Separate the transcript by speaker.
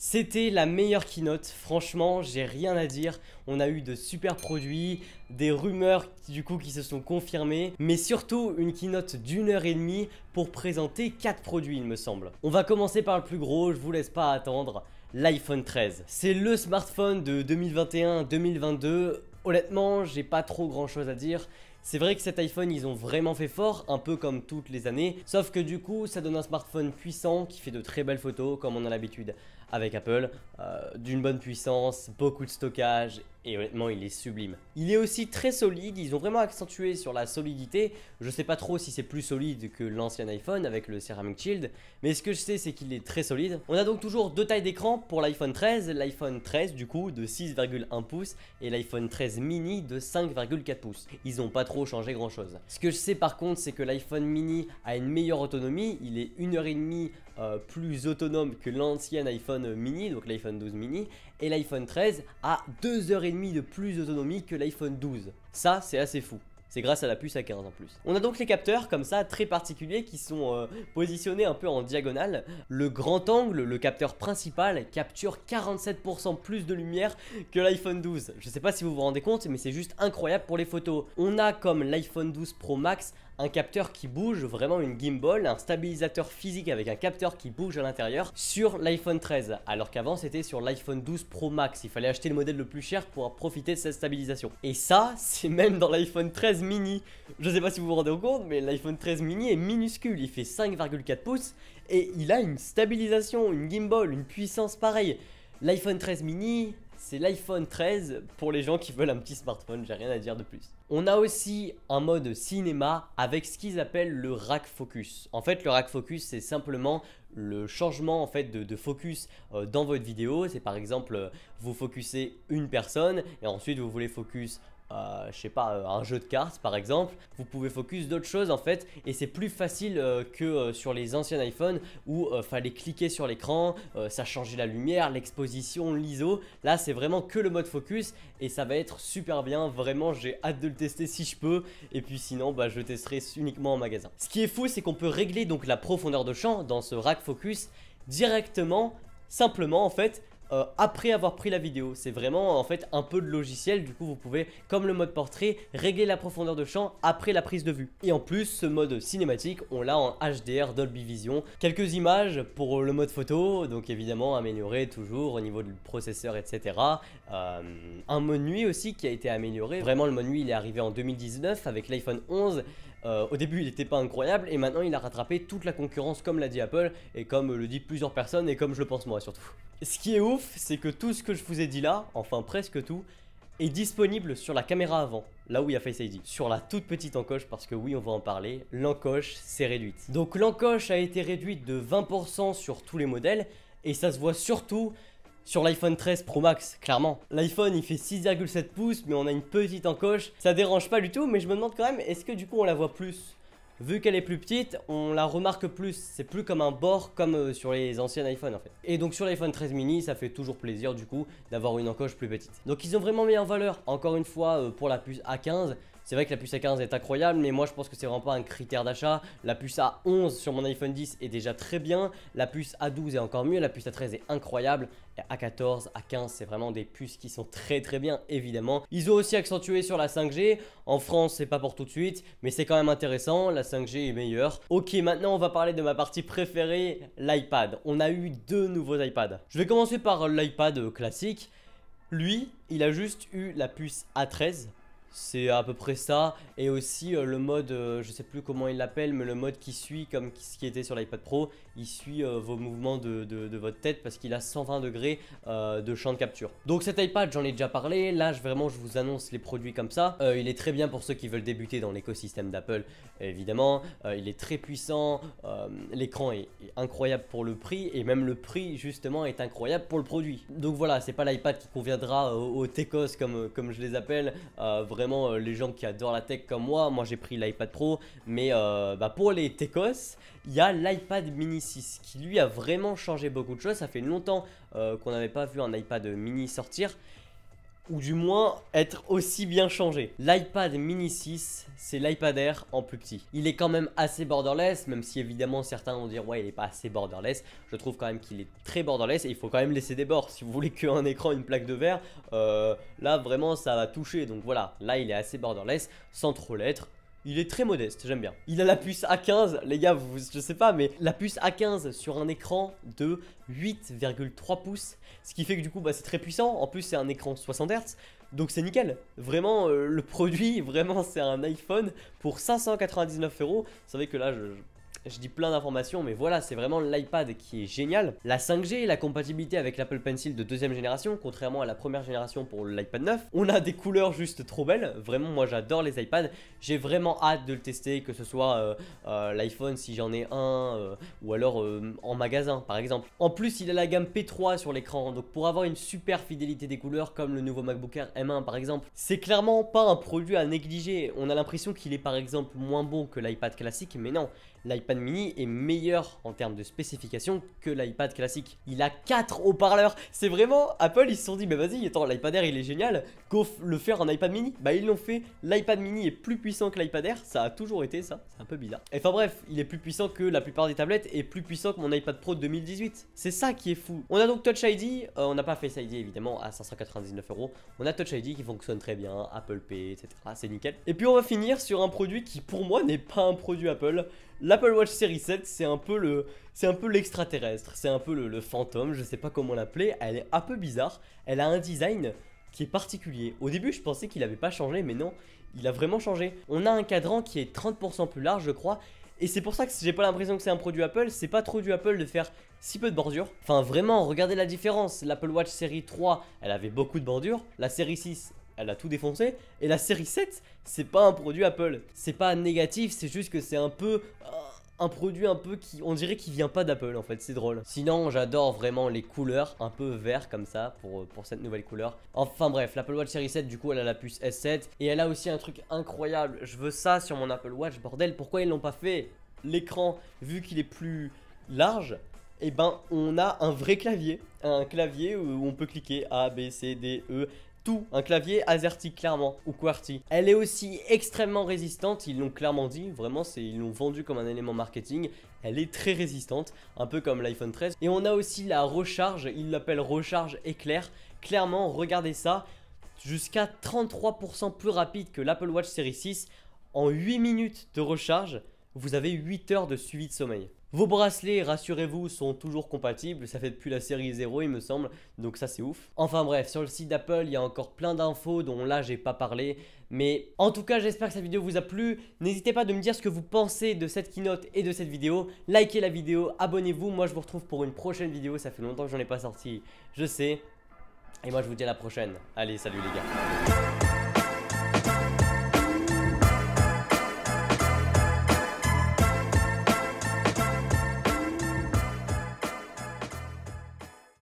Speaker 1: C'était la meilleure keynote, franchement j'ai rien à dire. On a eu de super produits, des rumeurs qui se sont confirmées, mais surtout une keynote d'1 h 30 pour présenter 4 produits il me semble. On va commencer par le plus gros, je vous laisse pas attendre, l'iPhone 13. C'est le smartphone de 2021-2022, honnêtement j'ai pas trop grand chose à dire. C'est vrai que cet iPhone ils ont vraiment fait fort, un peu comme toutes les années, sauf que du coup ça donne un smartphone puissant qui fait de très belles photos comme on a l'habitude avec Apple, d'une bonne puissance, beaucoup de stockage et honnêtement il est sublime. Il est aussi très solide, ils ont vraiment accentué sur la solidité. Je sais pas trop si c'est plus solide que l'ancien iPhone avec le Ceramic Shield, mais ce que je sais c'est qu'il est très solide. On a donc toujours deux tailles d'écran pour l'iPhone 13, l'iPhone 13 du coup de 6,1 pouces et l'iPhone 13 mini de 5,4 pouces. Ils n'ont pas trop changé grand chose. Ce que je sais par contre c'est que l'iPhone mini a une meilleure autonomie, il est 1 h 30 plus autonome que l'ancien iPhone mini, donc l'iPhone 12 mini, et l'iPhone 13 a 2 h 30 de plus d'autonomie que l'iPhone 12. Ça, c'est assez fou. C'est grâce à la puce A15 en plus. On a donc les capteurs comme ça très particuliers qui sont positionnés un peu en diagonale. Le grand angle, le capteur principal, capture 47% plus de lumière que l'iPhone 12. Je sais pas si vous vous rendez compte mais c'est juste incroyable pour les photos. On a comme l'iPhone 12 Pro Max un capteur qui bouge, vraiment une gimbal, un stabilisateur physique avec un capteur qui bouge à l'intérieur sur l'iPhone 13, alors qu'avant c'était sur l'iPhone 12 Pro Max, il fallait acheter le modèle le plus cher pour profiter de cette stabilisation. Et ça, c'est même dans l'iPhone 13 mini. Je sais pas si vous vous rendez compte, mais l'iPhone 13 mini est minuscule, il fait 5,4 pouces et il a une stabilisation, une gimbal, une puissance pareille. L'iPhone 13 mini, c'est l'iPhone 13 pour les gens qui veulent un petit smartphone, j'ai rien à dire de plus. On a aussi un mode cinéma avec ce qu'ils appellent le rack focus. En fait, le rack focus, c'est simplement le changement en fait de focus dans votre vidéo. C'est par exemple, vous focusez une personne et ensuite vous voulez focus je sais pas, un jeu de cartes par exemple, vous pouvez focus d'autres choses en fait et c'est plus facile que sur les anciens iPhones où fallait cliquer sur l'écran, ça changeait la lumière, l'exposition, l'ISO. Là c'est vraiment que le mode focus et ça va être super bien, vraiment j'ai hâte de le tester si je peux et puis sinon bah, je testerai uniquement en magasin. Ce qui est fou c'est qu'on peut régler donc la profondeur de champ dans ce rack focus directement, simplement en fait après avoir pris la vidéo. C'est vraiment en fait un peu de logiciel, du coup vous pouvez comme le mode portrait régler la profondeur de champ après la prise de vue. Et en plus ce mode cinématique on l'a en HDR Dolby Vision. Quelques images pour le mode photo, donc évidemment amélioré toujours au niveau du processeur etc. Un mode nuit aussi qui a été amélioré. Vraiment le mode nuit il est arrivé en 2019 avec l'iPhone 11. Au début il n'était pas incroyable et maintenant il a rattrapé toute la concurrence comme l'a dit Apple et comme le dit plusieurs personnes et comme je le pense moi surtout. Ce qui est ouf c'est que tout ce que je vous ai dit là, enfin presque tout, est disponible sur la caméra avant, là où il y a Face ID. Sur la toute petite encoche parce que oui on va en parler, l'encoche s'est réduite. Donc l'encoche a été réduite de 20% sur tous les modèles et ça se voit surtout sur l'iPhone 13 Pro Max, clairement. L'iPhone il fait 6,7 pouces mais on a une petite encoche. Ça dérange pas du tout mais je me demande quand même est-ce que du coup on la voit plus. Vu qu'elle est plus petite, on la remarque plus. C'est plus comme un bord comme sur les anciens iPhones en fait. Et donc sur l'iPhone 13 mini, ça fait toujours plaisir du coup d'avoir une encoche plus petite. Donc ils ont vraiment mis en valeur, encore une fois, pour la puce A15. C'est vrai que la puce A15 est incroyable, mais moi je pense que c'est vraiment pas un critère d'achat. La puce A11 sur mon iPhone 10 est déjà très bien. La puce A12 est encore mieux. La puce A13 est incroyable. Et A14, A15, c'est vraiment des puces qui sont très bien, évidemment. Ils ont aussi accentué sur la 5G. En France, c'est pas pour tout de suite, mais c'est quand même intéressant. La 5G est meilleure. Ok, maintenant on va parler de ma partie préférée, l'iPad. On a eu deux nouveaux iPads. Je vais commencer par l'iPad classique. Lui, il a juste eu la puce A13. C'est à peu près ça et aussi le mode, je sais plus comment il l'appelle mais le mode qui suit comme ce qui était sur l'iPad Pro. Il suit vos mouvements de votre tête parce qu'il a 120 degrés de champ de capture. Donc cet iPad j'en ai déjà parlé, là vraiment je vous annonce les produits comme ça. Il est très bien pour ceux qui veulent débuter dans l'écosystème d'Apple évidemment. Il est très puissant, l'écran est incroyable pour le prix et même le prix justement est incroyable pour le produit. Donc voilà, c'est pas l'iPad qui conviendra aux techos comme je les appelle, vraiment les gens qui adorent la tech comme moi j'ai pris l'iPad Pro mais pour les techos il y a l'iPad mini 6 qui lui a vraiment changé beaucoup de choses. Ça fait longtemps qu'on n'avait pas vu un iPad mini sortir ou du moins être aussi bien changé. L'iPad mini 6, c'est l'iPad Air en plus petit. Il est quand même assez borderless, même si évidemment certains vont dire ouais il est pas assez borderless. Je trouve quand même qu'il est très borderless et il faut quand même laisser des bords. Si vous voulez qu'un écran, une plaque de verre, là vraiment ça va toucher. Donc voilà, là il est assez borderless sans trop l'être. Il est très modeste, j'aime bien. Il a la puce A15, les gars, je sais pas, mais la puce A15 sur un écran de 8,3 pouces. Ce qui fait que du coup, bah, c'est très puissant. En plus, c'est un écran 60 Hz. Donc c'est nickel. Vraiment, le produit, vraiment, c'est un iPhone pour 599 €. Vous savez que là, je dis plein d'informations, mais voilà, c'est vraiment l'iPad qui est génial. La 5G, la compatibilité avec l'Apple Pencil de deuxième génération, contrairement à la première génération pour l'iPad 9. On a des couleurs juste trop belles. Vraiment, moi j'adore les iPads. J'ai vraiment hâte de le tester, que ce soit l'iPhone si j'en ai un, ou alors en magasin par exemple. En plus, il a la gamme P3 sur l'écran, donc pour avoir une super fidélité des couleurs comme le nouveau MacBook Air M1 par exemple. C'est clairement pas un produit à négliger. On a l'impression qu'il est par exemple moins bon que l'iPad classique, mais non. L'iPad mini est meilleur en termes de spécifications que l'iPad classique. Il a 4 haut-parleurs. C'est vraiment, Apple ils se sont dit, mais vas-y, attends, l'iPad Air il est génial, go le faire en iPad mini. Bah ils l'ont fait, l'iPad mini est plus puissant que l'iPad Air, ça a toujours été ça, c'est un peu bizarre. Et enfin bref, il est plus puissant que la plupart des tablettes et plus puissant que mon iPad Pro de 2018. C'est ça qui est fou. On a donc Touch ID, on n'a pas Face ID évidemment à 599 €. On a Touch ID qui fonctionne très bien, Apple Pay, etc. C'est nickel. Et puis on va finir sur un produit qui pour moi n'est pas un produit Apple. L'Apple Watch Series 7, c'est un peu l'extraterrestre, c'est un peu le fantôme, je sais pas comment l'appeler. Elle est un peu bizarre, elle a un design qui est particulier. Au début, je pensais qu'il avait pas changé, mais non, il a vraiment changé. On a un cadran qui est 30% plus large, je crois. Et c'est pour ça que j'ai pas l'impression que c'est un produit Apple. C'est pas trop du Apple de faire si peu de bordure. Enfin vraiment, regardez la différence. L'Apple Watch Série 3, elle avait beaucoup de bordure. La série 6, elle a tout défoncé. Et la série 7, c'est pas un produit Apple. C'est pas négatif, c'est juste que c'est un peu un produit un peu qui, on dirait qu'il vient pas d'Apple en fait, c'est drôle. Sinon j'adore vraiment les couleurs, un peu vert comme ça pour cette nouvelle couleur. Enfin bref, l'Apple Watch Series 7 du coup elle a la puce S7 et elle a aussi un truc incroyable. Je veux ça sur mon Apple Watch, bordel, pourquoi ils l'ont pas fait? L'écran, vu qu'il est plus large, et ben on a un vrai clavier. Un clavier où on peut cliquer A, B, C, D, E. Tout, un clavier AZERTY clairement, ou QWERTY. Elle est aussi extrêmement résistante, ils l'ont clairement dit, vraiment ils l'ont vendu comme un élément marketing. Elle est très résistante, un peu comme l'iPhone 13. Et on a aussi la recharge, ils l'appellent recharge éclair. Clairement, regardez ça, jusqu'à 33% plus rapide que l'Apple Watch Series 6. En 8 minutes de recharge, vous avez 8 heures de suivi de sommeil. Vos bracelets, rassurez-vous, sont toujours compatibles, ça fait depuis la série 0 il me semble, donc ça c'est ouf. Enfin bref, sur le site d'Apple, il y a encore plein d'infos dont là j'ai pas parlé. Mais en tout cas, j'espère que cette vidéo vous a plu. N'hésitez pas de me dire ce que vous pensez de cette keynote et de cette vidéo. Likez la vidéo, abonnez-vous, moi je vous retrouve pour une prochaine vidéo, ça fait longtemps que j'en ai pas sorti, je sais. Et moi je vous dis à la prochaine, allez salut les gars.